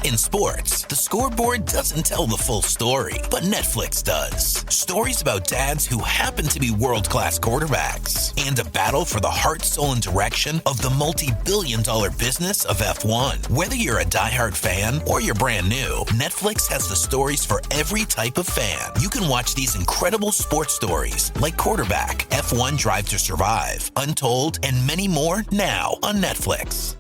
In sports, the scoreboard doesn't tell the full story, but Netflix does. Stories about dads who happen to be world-class quarterbacks and a battle for the heart, soul, and direction of the multi-billion-dollar business of F1. Whether you're a diehard fan or you're brand new, Netflix has the stories for every type of fan. You can watch these incredible sports stories like Quarterback, F1 Drive to Survive, Untold, and many more now on Netflix.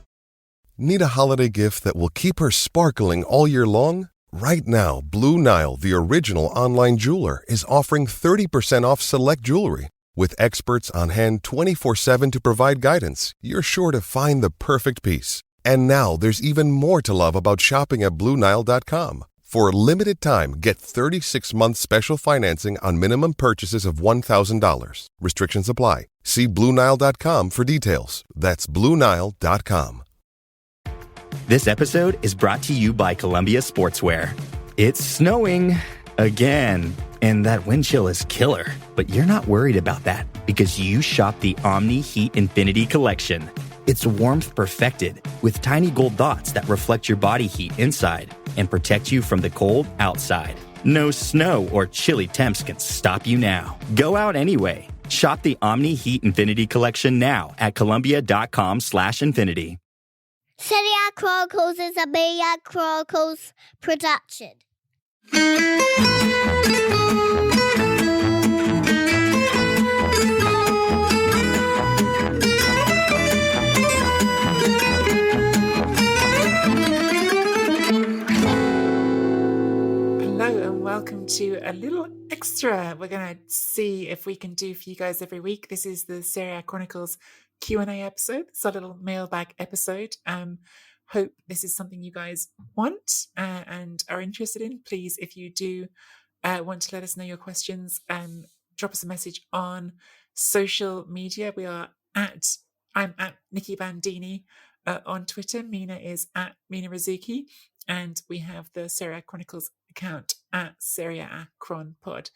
Need a holiday gift that will keep her sparkling all year long? Right now, Blue Nile, the original online jeweler, is offering 30% off select jewelry. With experts on hand 24/7 to provide guidance, you're sure to find the perfect piece. And now there's even more to love about shopping at BlueNile.com. For a limited time, get 36-month special financing on minimum purchases of $1,000. Restrictions apply. See BlueNile.com for details. That's BlueNile.com. This episode is brought to you by Columbia Sportswear. It's snowing again, and that wind chill is killer. But you're not worried about that because you shop the Omni Heat Infinity Collection. It's warmth perfected with tiny gold dots that reflect your body heat inside and protect you from the cold outside. No snow or chilly temps can stop you now. Go out anyway. Shop the Omni Heat Infinity Collection now at Columbia.com/infinity. Serie Chronicles is a Milan Chronicles production. Hello and welcome to a little extra we're going to see if we can do for you guys every week. This is the Serie Chronicles Q&A episode. It's a little mailbag episode. Hope this is something you guys want and are interested in. Please, if you do want to let us know your questions, drop us a message on social media. I'm at Nikki Bandini on Twitter. Mina is at Mina Rizuki, and we have the Serie Chronicles account at Serie Chron Pod.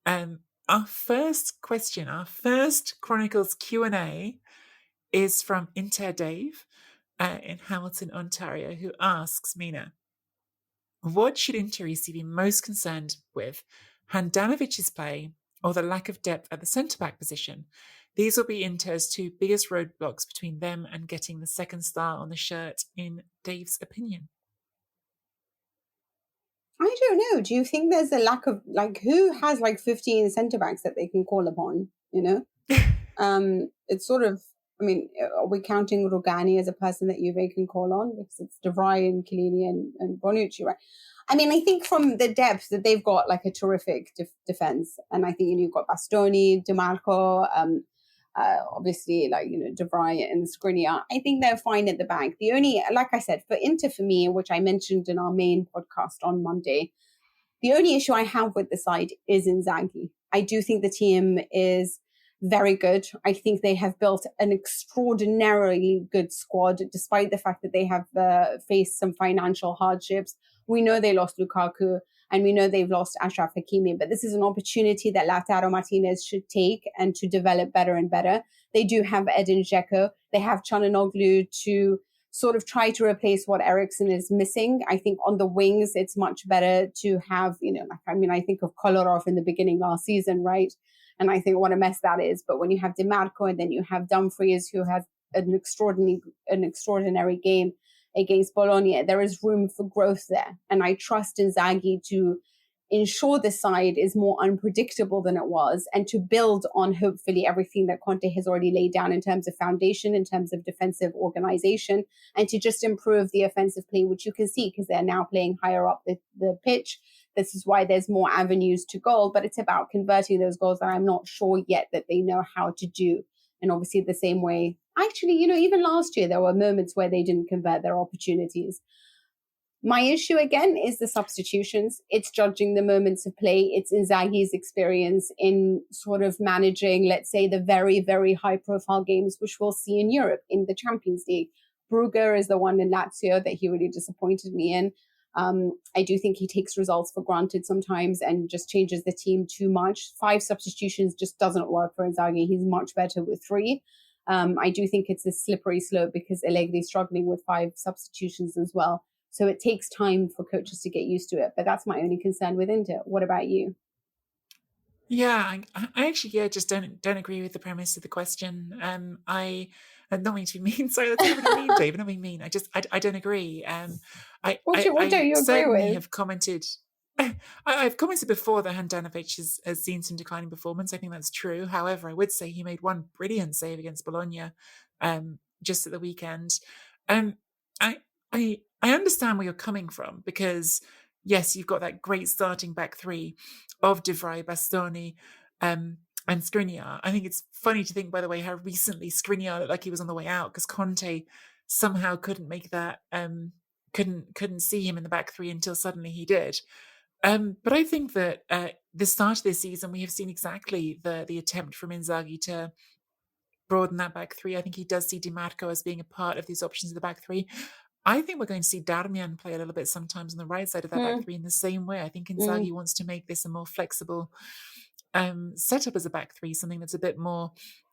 Our first question, our first Chronicles Q&A is from Inter Dave in Hamilton, Ontario, who asks Mina, what should Interisti be most concerned with, Handanovic's play or the lack of depth at the centre-back position? These will be Inter's two biggest roadblocks between them and getting the second star on the shirt, in Dave's opinion. I don't know. Do you think there's a lack of, who has 15 centre-backs that they can call upon, It's sort of, are we counting Rugani as a person that Juve can call on? Because it's De Vrij and Chiellini and Bonucci, right? I think from the depth that they've got a terrific defense. And I think, you've got Bastoni, DiMarco, obviously De Vrij and Skriniar. I think they're fine at the back. The only, like I said, for Inter, for me, which I mentioned in our main podcast on Monday, the only issue I have with the side is Inzaghi. I do think the team is very good. I think they have built an extraordinarily good squad, despite the fact that they have faced some financial hardships. We know they lost Lukaku and we know they've lost Achraf Hakimi, but this is an opportunity that Lautaro Martinez should take and to develop better and better. They do have Edin Dzeko. They have Çalhanoğlu to sort of try to replace what Eriksen is missing. I think on the wings, it's much better to have, I think of Kolarov in the beginning last season, right? And I think what a mess that is. But when you have DiMarco and then you have Dumfries, who has an extraordinary game against Bologna, there is room for growth there. And I trust Inzaghi to ensure the side is more unpredictable than it was and to build on hopefully everything that Conte has already laid down in terms of foundation, in terms of defensive organization, and to just improve the offensive play, which you can see because they're now playing higher up the pitch. This is why there's more avenues to goal, but it's about converting those goals that I'm not sure yet that they know how to do. And obviously the same way, actually, even last year, there were moments where they didn't convert their opportunities. My issue, again, is the substitutions. It's judging the moments of play. It's Inzaghi's experience in sort of managing, let's say, the very, very high-profile games, which we'll see in Europe, in the Champions League. Brugge is the one in Lazio that he really disappointed me in. I do think he takes results for granted sometimes and just changes the team too much. 5 substitutions just doesn't work for Inzaghi. He's much better with 3. I do think it's a slippery slope because Allegri is struggling with 5 substitutions as well. So it takes time for coaches to get used to it. But that's my only concern with Inter. What about you? Yeah, I actually just don't agree with the premise of the question. I not mean to be mean. Sorry, that's not really mean, David. Not being mean. I don't agree. What don't you agree certainly with? have commented. I've commented before that Handanovic has seen some declining performance. I think that's true. However, I would say he made one brilliant save against Bologna just at the weekend. Um, I I understand where you're coming from because yes, you've got that great starting back three of De Vrij, Bastoni, and Skriniar. I think it's funny to think, by the way, how recently Skriniar looked like he was on the way out because Conte somehow couldn't make that couldn't see him in the back three until suddenly he did. But I think that the start of this season, we have seen exactly the attempt from Inzaghi to broaden that back three. I think he does see Di Marco as being a part of these options of the back three. I think we're going to see Darmian play a little bit sometimes on the right side of that back three in the same way. I think Inzaghi wants to make this a more flexible setup as a back three, something that's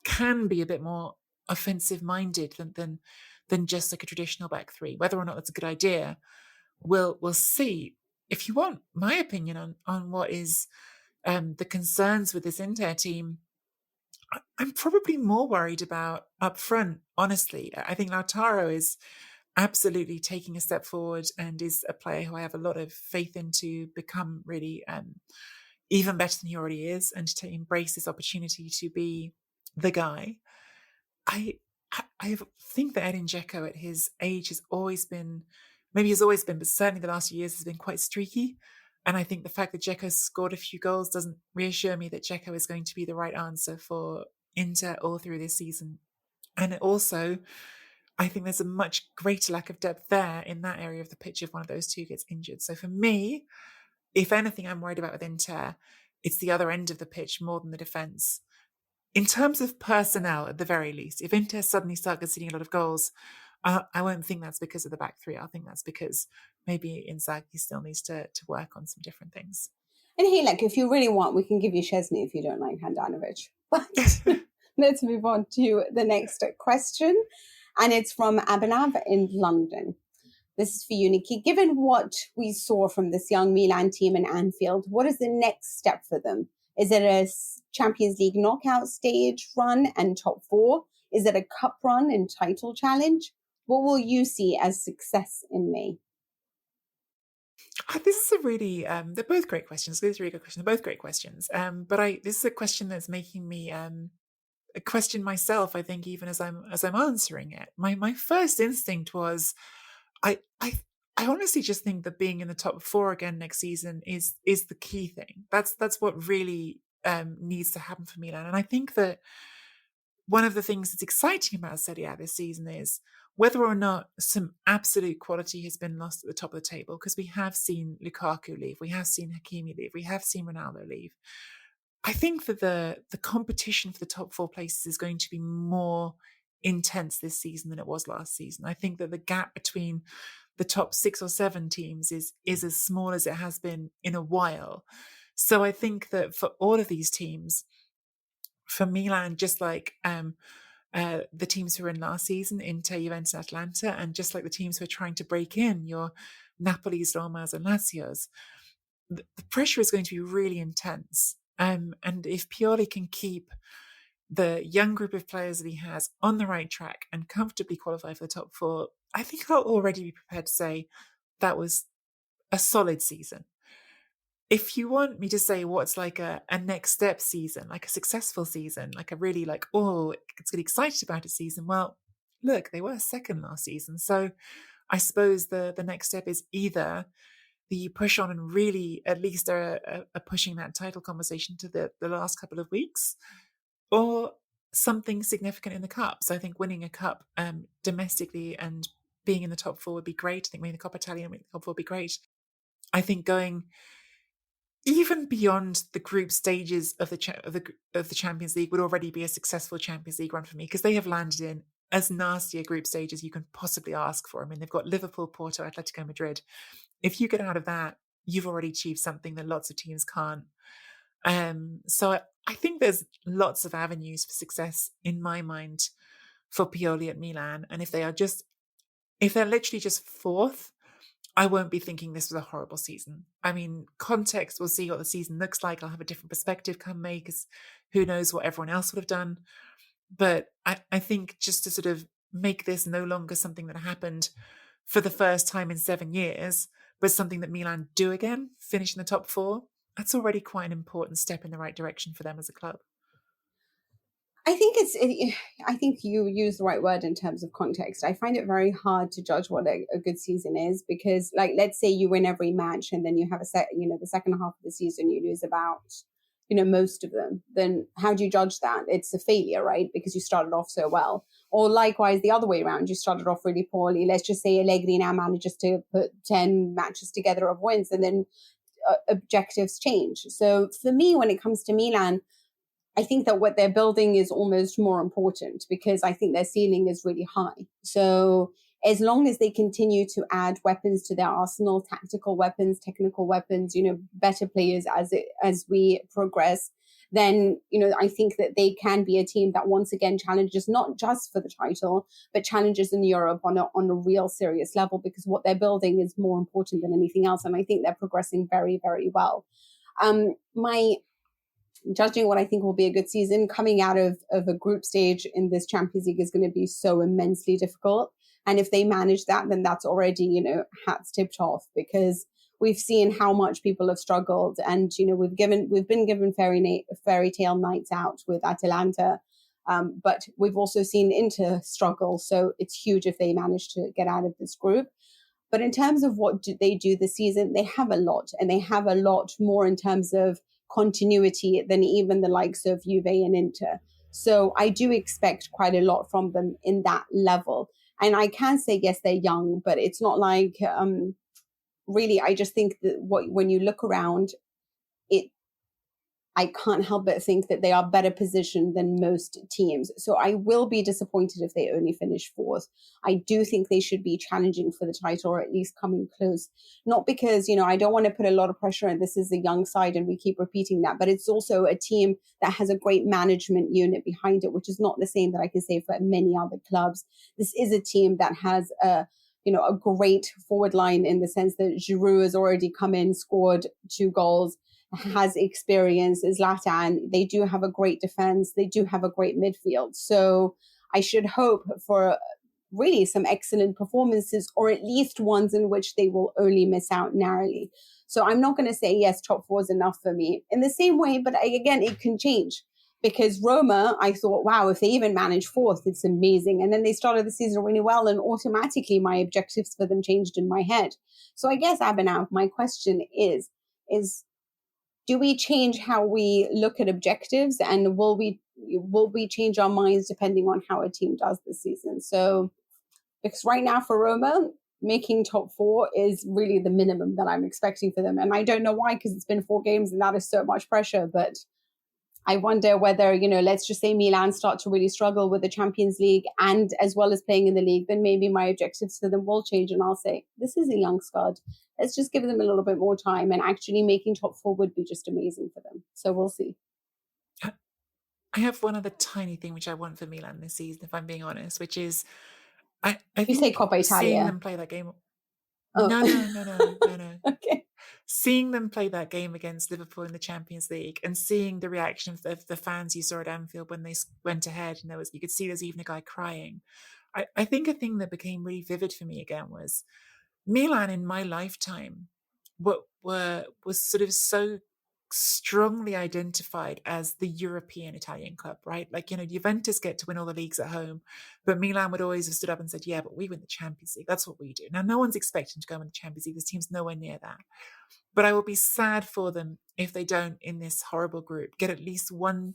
can be a bit more offensive minded than just like a traditional back three. Whether or not that's a good idea, we'll see. If you want my opinion on what is the concerns with this Inter team, I'm probably more worried about up front, honestly. I think Lautaro is absolutely taking a step forward and is a player who I have a lot of faith in to become really even better than he already is and to embrace this opportunity to be the guy. I think that Edin Dzeko at his age has always been, but certainly the last few years has been quite streaky. And I think the fact that Dzeko scored a few goals doesn't reassure me that Dzeko is going to be the right answer for Inter all through this season. And also, I think there's a much greater lack of depth there in that area of the pitch if one of those two gets injured. So for me, if anything I'm worried about with Inter, it's the other end of the pitch more than the defence. In terms of personnel, at the very least, if Inter suddenly start conceding a lot of goals, I won't think that's because of the back three. I'll think that's because maybe Inzaghi still needs to work on some different things. And hey, like, if you really want, we can give you Chesney if you don't like Handanovic. But let's move on to the next question. And it's from Abhinav in London. This is for you, Nikki. Given what we saw from this young Milan team in Anfield, what is the next step for them? Is it a Champions League knockout stage run and top 4? Is it a cup run and title challenge? What will you see as success in May? This is a really, they're both great questions. These are really good questions. They're both great questions. But this is a question that's making me question myself, I think, even as I'm answering it. My first instinct was, I honestly just think that being in the top 4 again next season is the key thing. That's what really needs to happen for Milan. And I think that one of the things that's exciting about Serie A this season is whether or not some absolute quality has been lost at the top of the table, because we have seen Lukaku leave, we have seen Hakimi leave, we have seen Ronaldo leave. I think that the competition for the top 4 places is going to be more intense this season than it was last season. I think that the gap between the top 6 or 7 teams is as small as it has been in a while. So I think that for all of these teams, for Milan, just like the teams who were in last season, Inter, Juventus, and Atalanta, and just like the teams who are trying to break in, your Napoli's, Roma's, and Lazio's, the pressure is going to be really intense. And if Pioli can keep the young group of players that he has on the right track and comfortably qualify for the top 4, I think I'll already be prepared to say that was a solid season. If you want me to say what's like a next step season, like a successful season, like a really like, oh, it's getting excited about a season, well, look, they were second last season. So I suppose the next step is either the push on and really at least are pushing that title conversation to the last couple of weeks, or something significant in the cups. I think winning a cup domestically and being in the top 4 would be great. I think winning the Coppa Italia and winning the top 4 would be great. I think going even beyond the group stages of the Champions League would already be a successful Champions League run for me, because they have landed in as nasty a group stage as you can possibly ask for. I mean, they've got Liverpool, Porto, Atletico Madrid. If you get out of that, you've already achieved something that lots of teams can't. So I think there's lots of avenues for success in my mind for Pioli at Milan. And if they're literally just fourth, I won't be thinking this was a horrible season. I mean, context, we'll see what the season looks like. I'll have a different perspective come May, because who knows what everyone else would have done. But I think just to sort of make this no longer something that happened for the first time in 7 years, but something that Milan do again, finish in the top four, that's already quite an important step in the right direction for them as a club. I think you use the right word in terms of context. I find it very hard to judge what a good season is, because, like, let's say you win every match and then you have the second half of the season you lose about, most of them. Then how do you judge that? It's a failure, right? Because you started off so well. Or likewise, the other way around, you started off really poorly. Let's just say Allegri now manages to put 10 matches together of wins, and then objectives change. So for me, when it comes to Milan, I think that what they're building is almost more important, because I think their ceiling is really high. So as long as they continue to add weapons to their arsenal, tactical weapons, technical weapons, better players as we progress, then, I think that they can be a team that once again challenges not just for the title, but challenges in Europe on a real serious level, because what they're building is more important than anything else. And I think they're progressing very, very well. Judging what I think will be a good season, coming out of a group stage in this Champions League is going to be so immensely difficult. And if they manage that, then that's already, hats tipped off, because we've seen how much people have struggled. And, we've been given fairy tale nights out with Atalanta. But we've also seen Inter struggle. So it's huge if they manage to get out of this group. But in terms of what do they do this season, they have a lot, and they have a lot more in terms of continuity than even the likes of Juve and Inter. So I do expect quite a lot from them in that level. And I can say, yes, they're young, but it's not like, really, I just think that when you look around, I can't help but think that they are better positioned than most teams. So I will be disappointed if they only finish fourth. I do think they should be challenging for the title, or at least coming close. Not because, I don't want to put a lot of pressure on. This is a young side and we keep repeating that, but it's also a team that has a great management unit behind it, which is not the same that I can say for many other clubs. This is a team that has a great forward line, in the sense that Giroud has already come in, scored 2 goals, has experience, is Zlatan. They do have a great defense. They do have a great midfield. So I should hope for really some excellent performances, or at least ones in which they will only miss out narrowly. So I'm not going to say, yes, top 4 is enough for me in the same way, but again, it can change. Because Roma, I thought, wow, if they even manage 4th, it's amazing. And then they started the season really well, and automatically my objectives for them changed in my head. So I guess, Abhinav, my question is do we change how we look at objectives, and will we change our minds depending on how a team does this season? So, because right now for Roma, making top 4 is really the minimum that I'm expecting for them. And I don't know why, because it's been 4 games and that is so much pressure. But I wonder whether, let's just say Milan start to really struggle with the Champions League and as well as playing in the league, then maybe my objectives for them will change, and I'll say, this is a young squad. Let's just give them a little bit more time, and actually making top 4 would be just amazing for them. So we'll see. I have one other tiny thing which I want for Milan this season, if I'm being honest, which is I you say Coppa Italia. Seeing them play that game. Oh. No. Okay. Seeing them play that game against Liverpool in the Champions League, and seeing the reaction of the fans you saw at Anfield when they went ahead, and you could see there's even a guy crying. I think a thing that became really vivid for me again was Milan in my lifetime was sort of so strongly identified as the European Italian club, right? Like, Juventus get to win all the leagues at home, but Milan would always have stood up and said, yeah, but we win the Champions League. That's what we do. Now, no one's expecting to go win the Champions League. This team's nowhere near that. But I will be sad for them if they don't, in this horrible group, get at least one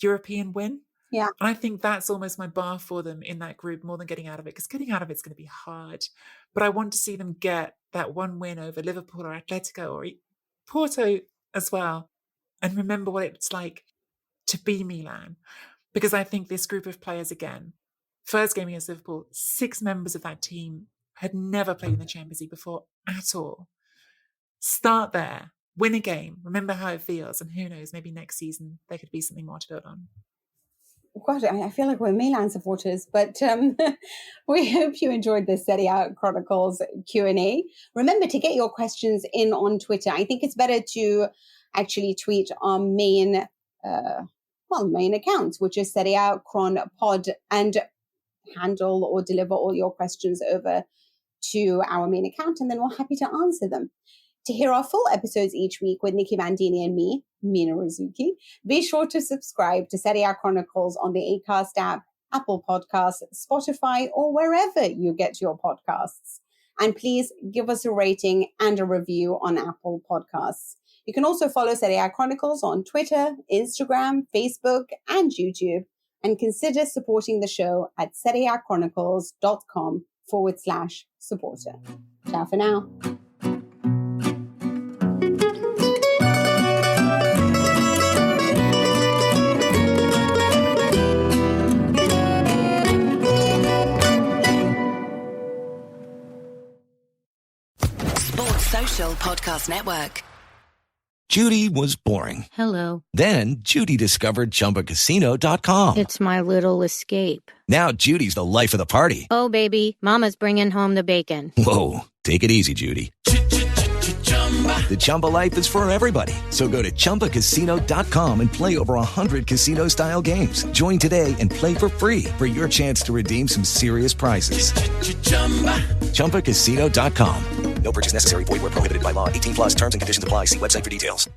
European win. Yeah. And I think that's almost my bar for them in that group, more than getting out of it, because getting out of it's going to be hard. But I want to see them get that one win over Liverpool or Atletico or Porto as well, and remember what it's like to be Milan. Because I think this group of players, again, first game against Liverpool, 6 members of that team had never played in the Champions League before at all. Start there, win a game, remember how it feels, and who knows, maybe next season there could be something more to build on. God, I feel like we're Milan supporters, but we hope you enjoyed this Serie A Chronicles Q&A. Remember to get your questions in on Twitter. I think it's better to actually tweet our main accounts, which is Serie A Chron Pod, and handle or deliver all your questions over to our main account, and then we're happy to answer them. To hear our full episodes each week with Nikki Bandini and me, Mina Rizuki, be sure to subscribe to Serie A Chronicles on the Acast app, Apple Podcasts, Spotify, or wherever you get your podcasts. And please give us a rating and a review on Apple Podcasts. You can also follow Serie A Chronicles on Twitter, Instagram, Facebook, and YouTube, and consider supporting the show at serieachronicles.com/supporter. Ciao for now. Social Podcast Network. Judy was boring. Hello. Then Judy discovered ChumbaCasino.com. It's my little escape. Now Judy's the life of the party. Oh, baby, mama's bringing home the bacon. Whoa, take it easy, Judy. The Chumba life is for everybody. So go to ChumbaCasino.com and play over 100 casino-style games. Join today and play for free for your chance to redeem some serious prizes. ChumbaCasino.com. No purchase necessary. Void where prohibited by law. 18+ terms and conditions apply. See website for details.